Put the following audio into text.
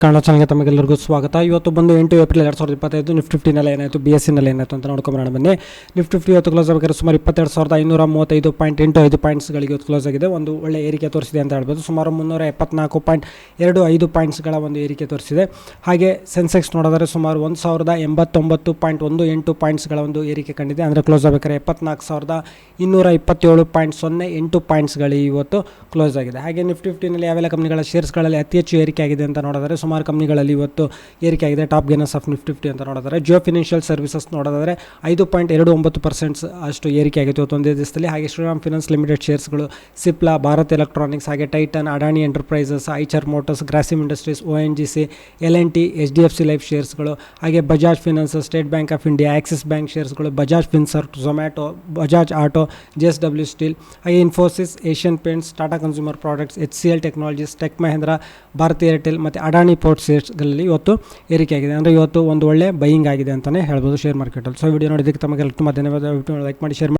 ಕನ್ನಡ ಚಾನಲ್ಗೆ ತಮಗೆಲ್ಲರಿಗೂ ಸ್ವಾಗತ. ಇವತ್ತು ಬಂದು 8 ಏಪ್ರಿಲ್ 2025 ನಿಫ್ಟಿ 50ನಲ್ಲಿ ಏನಾಯಿತು, BSEನಲ್ಲಿ ಏನಾಯಿತು ಅಂತ ನೋಡ್ಕೊಂಬರೋಣ ಬನ್ನಿ. ನಿಫ್ಟಿ 50 ಇವತ್ತು ಕ್ಲೋಸ್ ಆಗಬೇಕಾದ್ರೆ ಸುಮಾರು 22,535.85 ಪಾಯಿಂಟ್ಸ್ಗಳಿಗೆ ಇವತ್ತು ಕ್ಲೋಸ್ ಆಗಿದೆ. ಒಂದು ಒಳ್ಳೆ ಏರಿಕೆ ತೋರಿಸಿದೆ ಅಂತ ಹೇಳ್ಬೋದು. ಸುಮಾರು 374.25 ಪಾಯಿಂಟ್ಸ್ಗಳ ಒಂದು ಏರಿಕೆ ತೋರಿಸಿದೆ. ಹಾಗೆ ಸೆನ್ಸೆಕ್ಸ್ ನೋಡಿದರೆ ಸುಮಾರು 1089.18 ಪಾಯಿಂಟ್ಸ್ಗಳ ಒಂದು ಏರಿಕೆ ಕಂಡಿದೆ. ಅಂದರೆ ಕ್ಲೋಸ್ ಆಗಬೇಕಾದ್ರೆ 74,227.08 ಪಾಯಿಂಟ್ಸ್ಗಳು ಇವತ್ತು ಕ್ಲೋಸ್ ಆಗಿದೆ. ಹಾಗೆ ನಿಫ್ಟಿ 50ನಲ್ಲಿ ಯಾವೆಲ್ಲ ಕಂಪ್ನಿಗಳ ಶೇರ್ಸ್ಗಳಲ್ಲಿ ಅತಿ ಹೆಚ್ಚು ಏರಿಕೆ ಆಗಿದೆ ಅಂತ ನೋಡಿದರೆ ಸುಮಾರು ಕಂಪ್ನಿಗಳಲ್ಲಿ ಇವತ್ತು ಏರಿಕೆ ಆಗಿದೆ. ಟಾಪ್ ಗೇನರ್ಸ್ ಆಫ್ ನಿಫ್ಟಿ 50 ಅಂತ ನೋಡಿದರೆ ಜಿಯೋ ಫಿನಾನ್ಷಿಯಲ್ ಸರ್ವಿಸಸ್ ನೋಡಿದರೆ 5.29% ಅಷ್ಟು ಏರಿಕೆ ಆಗಿತ್ತು ಇವತ್ತು ಒಂದೇ ದಿವಸದಲ್ಲಿ. ಹಾಗೆ ಶ್ರೀರಾಮ್ ಫಿನಾನ್ಸ್ ಲಿಮಿಟೆಡ್ ಶೇರ್ಸ್ಗಳು, ಸಿಪ್ಲಾ, ಭಾರತ್ ಎಲೆಕ್ಟ್ರಾನಿಕ್ಸ್, ಹಾಗೆ Titan, Adani Enterprises, Eicher Motors, Grasim Industries, ONGC, LNT, HDFC Life ಶೇರ್ಸ್ಗಳು, ಹಾಗೆ Bajaj Finance, State Bank of India, Axis Bank ಶೇರ್ಸ್ಗಳು, Bajaj Finserv, Zomato, Bajaj Auto, JSW Steel, ಹಾಗೆ Infosys, Asian Paints, Tata Consumer Products, HCL Technologies, Tech Mahindra, Bharti Airtel ಮತ್ತು Adani port ಶೇರ್ಸ್ಗಳಲ್ಲಿ ಇವತ್ತು ಏರಿಕೆ ಆಗಿದೆ. ಅಂದರೆ ಇವತ್ತು ಒಂದು ಒಳ್ಳೆ ಬೈಯಿಂಗ್ ಆಗಿದೆ ಅಂತಲೇ ಹೇಳ್ಬೋದು ಶೇರ್ ಮಾರ್ಕೆಟಲ್ಲಿ. ಸೊ ವಿಡಿಯೋ ನೋಡಿದ್ದಕ್ಕೆ ತಮಗೆಲ್ಲ ತುಂಬ ಧನ್ಯವಾದ. ಲೈಕ್ ಮಾಡಿ, ಶೇರ್ ಮಾಡಿ.